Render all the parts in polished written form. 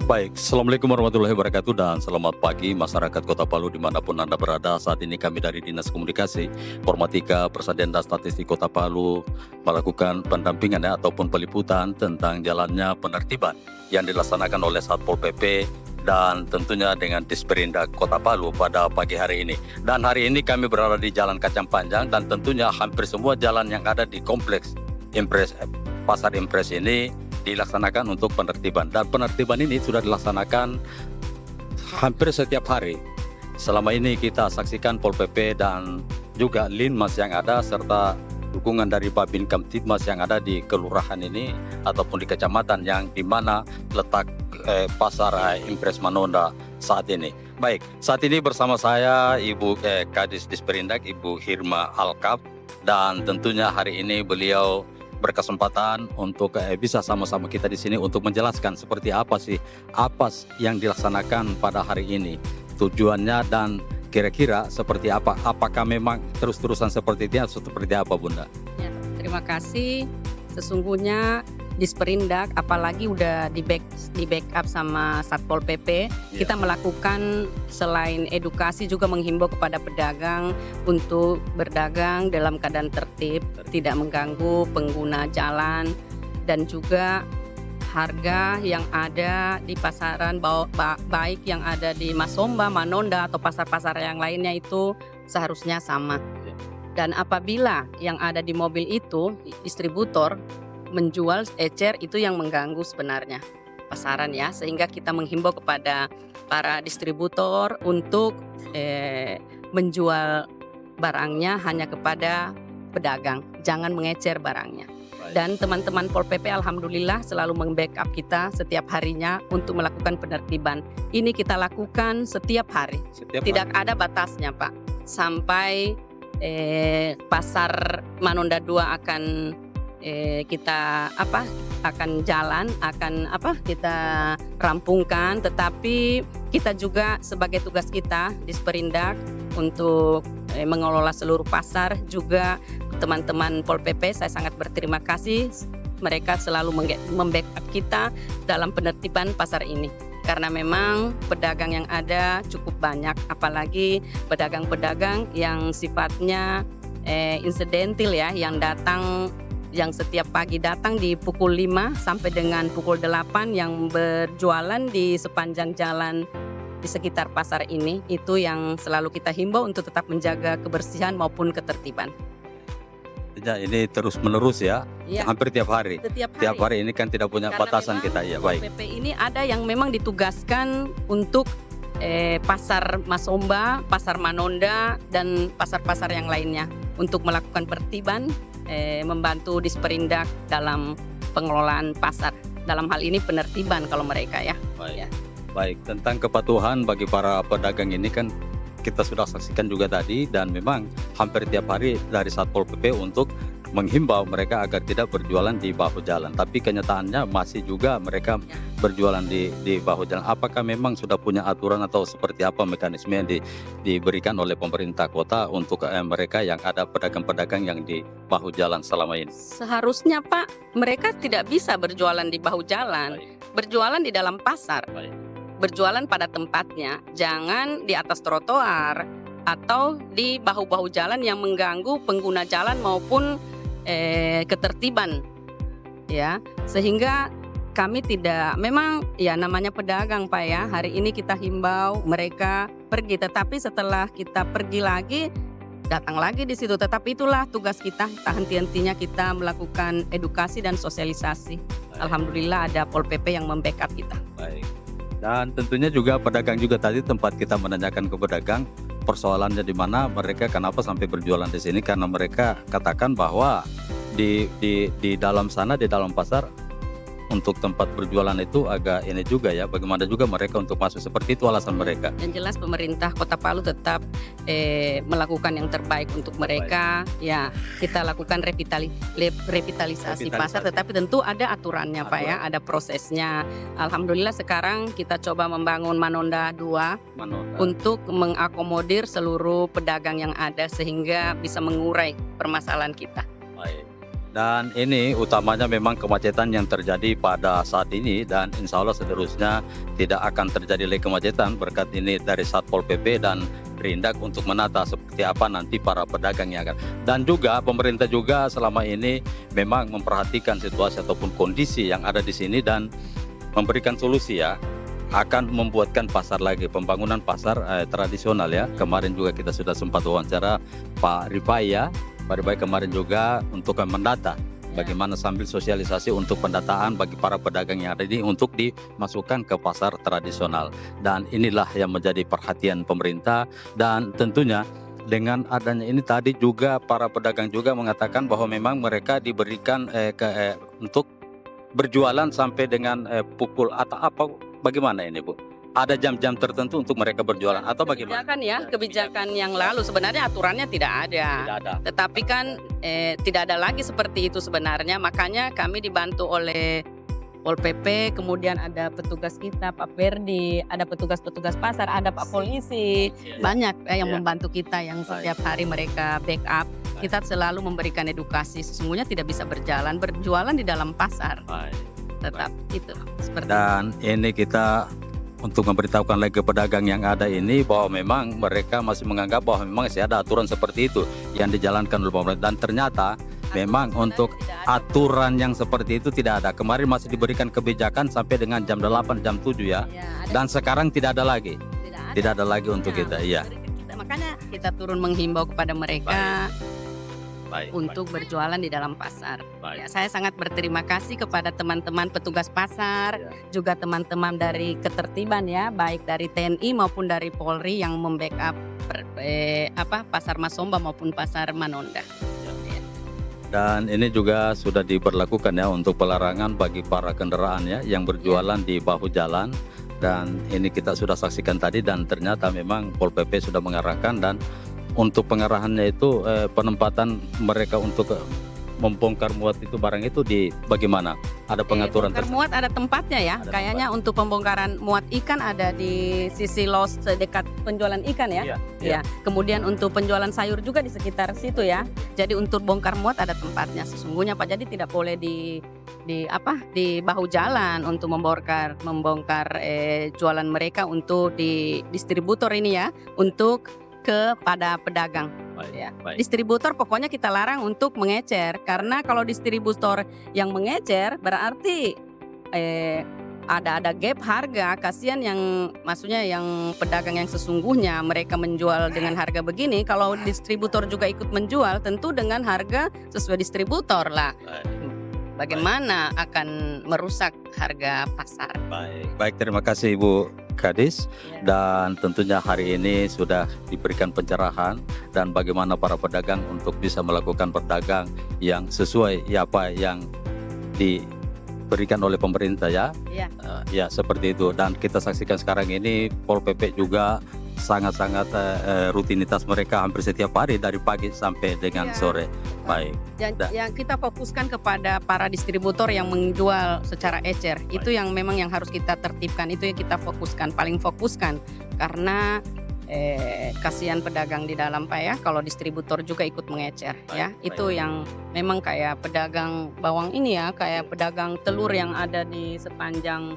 Baik, Assalamualaikum warahmatullahi wabarakatuh dan selamat pagi masyarakat Kota Palu dimanapun Anda berada. Saat ini kami dari Dinas Komunikasi, Informatika, Persadiaan dan Statistik Kota Palu melakukan pendampingan ataupun peliputan tentang jalannya penertiban yang dilaksanakan oleh Satpol PP dan tentunya dengan Disperindak Kota Palu pada pagi hari ini. Dan hari ini kami berada di Jalan Kacang Panjang dan tentunya hampir semua jalan yang ada di kompleks Pasar Impres ini dilaksanakan untuk penertiban, dan penertiban ini sudah dilaksanakan hampir setiap hari. Selama ini kita saksikan Pol PP dan juga Linmas yang ada serta dukungan dari Babin Kamtibmas yang ada di kelurahan ini ataupun di kecamatan yang dimana letak Pasar Impres Manonda saat ini. Baik, saat ini bersama saya Ibu Kadis Disperindak Ibu Hirma Alkap, dan tentunya hari ini beliau berkesempatan untuk bisa sama-sama kita di sini untuk menjelaskan seperti apa sih yang dilaksanakan pada hari ini, tujuannya dan kira-kira seperti apa, apakah memang terus-terusan seperti itu atau seperti apa, Bunda? Ya, terima kasih. Sesungguhnya Disperindak apalagi udah di backup sama Satpol PP, kita melakukan selain edukasi juga menghimbau kepada pedagang untuk berdagang dalam keadaan tertib, tidak mengganggu pengguna jalan, dan juga harga yang ada di pasaran baik yang ada di Masomba, Manonda atau pasar-pasar yang lainnya itu seharusnya sama. Dan apabila yang ada di mobil itu distributor menjual ecer, itu yang mengganggu sebenarnya pasaran ya, sehingga kita menghimbau kepada para distributor untuk menjual barangnya hanya kepada pedagang, jangan mengecer barangnya. Dan teman-teman Pol PP alhamdulillah selalu membackup kita setiap harinya untuk melakukan penertiban. Ini kita lakukan setiap hari. Tidak ada batasnya, Pak. Sampai pasar Manonda 2 akan kita kita rampungkan, tetapi kita juga sebagai tugas kita Disperindak untuk mengelola seluruh pasar. Juga teman-teman Pol PP saya sangat berterima kasih, mereka selalu membackup kita dalam penertiban pasar ini, karena memang pedagang yang ada cukup banyak, apalagi pedagang-pedagang yang sifatnya insidentil ya, yang setiap pagi datang di pukul 5 sampai dengan pukul 8 yang berjualan di sepanjang jalan di sekitar pasar ini. Itu yang selalu kita himbau untuk tetap menjaga kebersihan maupun ketertiban. Ini terus menerus ya, hampir tiap hari. Tiap hari ini kan tidak punya karena batasan kita ya. Baik. PP ini ada yang memang ditugaskan untuk pasar Masomba, pasar Manonda, dan pasar-pasar yang lainnya untuk melakukan penertiban, membantu Disperindak dalam pengelolaan pasar. Dalam hal ini penertiban kalau mereka ya. Baik. Ya. Baik, tentang kepatuhan bagi para pedagang ini kan kita sudah saksikan juga tadi, dan memang hampir tiap hari dari Satpol PP untuk menghimbau mereka agar tidak berjualan di bahu jalan. Tapi kenyataannya masih juga mereka berjualan di bahu jalan. Apakah memang sudah punya aturan atau seperti apa mekanisme yang diberikan oleh pemerintah kota untuk mereka yang ada pedagang-pedagang yang di bahu jalan selama ini? Seharusnya Pak, mereka tidak bisa berjualan di bahu jalan. Berjualan di dalam pasar. Berjualan pada tempatnya, jangan di atas trotoar atau di bahu-bahu jalan yang mengganggu pengguna jalan maupun ketertiban ya, sehingga kami tidak, memang ya namanya pedagang Pak ya, hari ini kita himbau mereka pergi, tetapi setelah kita pergi lagi datang lagi di situ. Tetapi itulah tugas kita, tak henti-hentinya kita melakukan edukasi dan sosialisasi. Alhamdulillah ada Pol PP yang membackup kita. Baik. Dan tentunya juga pedagang juga tadi tempat kita menanyakan ke pedagang persoalannya di mana mereka kenapa sampai berjualan di sini, karena mereka katakan bahwa di dalam sana, di dalam pasar untuk tempat berjualan itu agak ini juga ya, bagaimana juga mereka untuk masuk, seperti itu alasan mereka. Yang jelas pemerintah Kota Palu tetap melakukan yang terbaik untuk mereka. Ya, kita lakukan revitalisasi pasar, tetapi tentu ada aturannya Pak ya, ada prosesnya. Alhamdulillah sekarang kita coba membangun Manonda 2 untuk mengakomodir seluruh pedagang yang ada sehingga bisa mengurai permasalahan kita. Baik. Dan ini utamanya memang kemacetan yang terjadi pada saat ini, dan insya Allah seterusnya tidak akan terjadi lagi kemacetan berkat ini dari Satpol PP dan Perindak untuk menata seperti apa nanti para pedagang yang akan. Dan juga pemerintah juga selama ini memang memperhatikan situasi ataupun kondisi yang ada di sini dan memberikan solusi ya, akan membuatkan pasar lagi, pembangunan pasar tradisional ya. Kemarin juga kita sudah sempat wawancara Pak Rifai ya. Pak Rifai kemarin juga untuk mendata bagaimana sambil sosialisasi untuk pendataan bagi para pedagang yang ada ini untuk dimasukkan ke pasar tradisional. Dan inilah yang menjadi perhatian pemerintah, dan tentunya dengan adanya ini tadi juga para pedagang juga mengatakan bahwa memang mereka diberikan untuk berjualan sampai dengan pukul atau apa, bagaimana ini Bu? Ada jam-jam tertentu untuk mereka berjualan atau bagaimana? Kebijakan yang lalu sebenarnya aturannya tidak ada. Tidak ada. Tetapi kan tidak ada lagi seperti itu sebenarnya. Makanya kami dibantu oleh Pol PP, kemudian ada petugas kita Pak Perdi, ada petugas-petugas pasar, ada Pak Polisi, banyak yang membantu kita yang setiap hari mereka backup. Kita selalu memberikan edukasi, sesungguhnya tidak bisa berjualan di dalam pasar. Tetap itu seperti itu. Dan ini kita untuk memberitahukan lagi ke pedagang yang ada ini bahwa memang mereka masih menganggap bahwa memang masih ada aturan seperti itu yang dijalankan oleh pemerintah, dan ternyata memang untuk aturan yang seperti itu tidak ada. Kemarin masih diberikan kebijakan sampai dengan jam 8, jam 7 ya. Dan sekarang tidak ada lagi. Tidak ada lagi untuk kita, iya. Makanya kita turun menghimbau kepada mereka untuk berjualan di dalam pasar. Ya, saya sangat berterima kasih kepada teman-teman petugas pasar, juga teman-teman dari ketertiban ya, baik dari TNI maupun dari Polri yang membackup pasar Masomba maupun pasar Manonda. Dan ini juga sudah diberlakukan ya untuk pelarangan bagi para kendaraan ya yang berjualan di bahu jalan. Dan ini kita sudah saksikan tadi, dan ternyata memang Pol PP sudah mengarahkan, dan untuk pengarahannya itu penempatan mereka untuk membongkar muat itu barang itu di bagaimana? Ada pengaturan bongkar muat ada tempatnya ya. Ada Kayaknya tempat. Untuk pembongkaran muat ikan ada di sisi los dekat penjualan ikan ya. Ya. Kemudian untuk penjualan sayur juga di sekitar situ ya. Jadi untuk bongkar muat ada tempatnya sesungguhnya Pak. Jadi tidak boleh di bahu jalan untuk membongkar jualan mereka untuk di distributor ini ya, untuk kepada pedagang. Distributor pokoknya kita larang untuk mengecer, karena kalau distributor yang mengecer berarti ada gap harga. Kasihan yang maksudnya yang pedagang yang sesungguhnya mereka menjual dengan harga begini, kalau distributor juga ikut menjual tentu dengan harga sesuai distributor lah. Bagaimana akan merusak harga pasar. Baik, terima kasih Ibu Kadis. Dan tentunya hari ini sudah diberikan pencerahan dan bagaimana para pedagang untuk bisa melakukan berdagang yang sesuai ya apa yang diberikan oleh pemerintah ya. Ya seperti itu. Dan kita saksikan sekarang ini Pol PP juga sangat-sangat rutinitas mereka hampir setiap hari dari pagi sampai dengan sore. Baik. Yang kita fokuskan kepada para distributor yang menjual secara ecer. Itu yang memang yang harus kita tertibkan, itu yang kita fokuskan, paling fokuskan. Karena kasihan pedagang di dalam Pak ya, kalau distributor juga ikut mengecer ya. Itu yang memang kayak pedagang bawang ini ya, kayak pedagang telur yang ada di sepanjang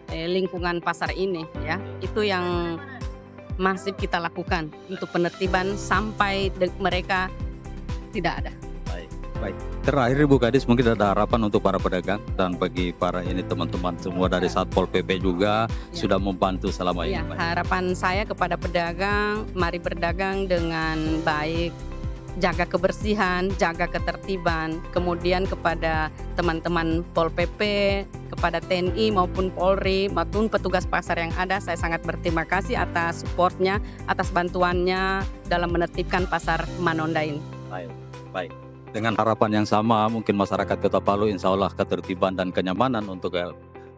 lingkungan pasar ini ya. Itu yang masif kita lakukan untuk penertiban sampai mereka tidak ada. Baik. Terakhir Ibu Kadis, mungkin ada harapan untuk para pedagang dan bagi para ini teman-teman semua dari Satpol PP juga sudah membantu selama ini. Harapan saya kepada pedagang, mari berdagang dengan baik, jaga kebersihan, jaga ketertiban. Kemudian kepada teman-teman Pol PP, kepada TNI maupun Polri maupun petugas pasar yang ada, saya sangat berterima kasih atas supportnya, atas bantuannya dalam menertibkan pasar Manonda ini. Baik. Dengan harapan yang sama, mungkin masyarakat Kota Palu insya Allah ketertiban dan kenyamanan untuk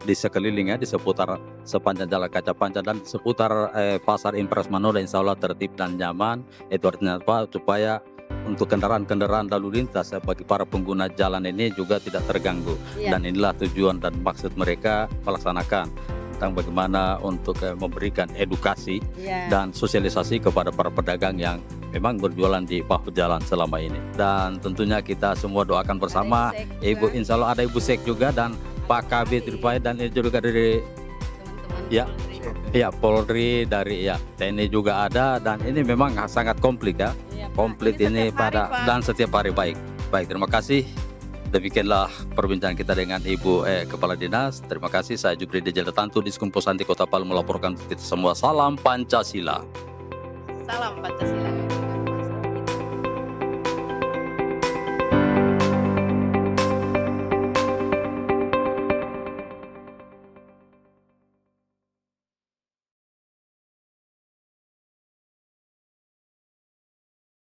di sekelilingnya, di seputar sepanjang Jalan Kaca Panjang dan seputar pasar Impres Manonda insya Allah tertib dan nyaman. Itu artinya apa? Supaya untuk kendaraan-kendaraan lalu lintas bagi para pengguna jalan ini juga tidak terganggu. Dan inilah tujuan dan maksud mereka melaksanakan tentang bagaimana untuk memberikan edukasi dan sosialisasi kepada para pedagang yang memang berjualan di bahu jalan selama ini. Dan tentunya kita semua doakan bersama Ibu, insya Allah ada Ibu Sek juga dan Pak Kabit Rifai dan itu juga dari teman-teman Ya. Polri. ya Polri, dari TNI juga ada, dan ini memang sangat komplit ya. Iya, Pak. Komplit ini setiap hari, pada Pak. dan setiap hari baik. Baik, terima kasih. Demikianlah perbincangan kita dengan Ibu Kepala Dinas. Terima kasih. Saya Jupri Dejel Tantu di Posanti Kota Palu melaporkan untuk kita semua. Salam Pancasila. Salam Pancasila.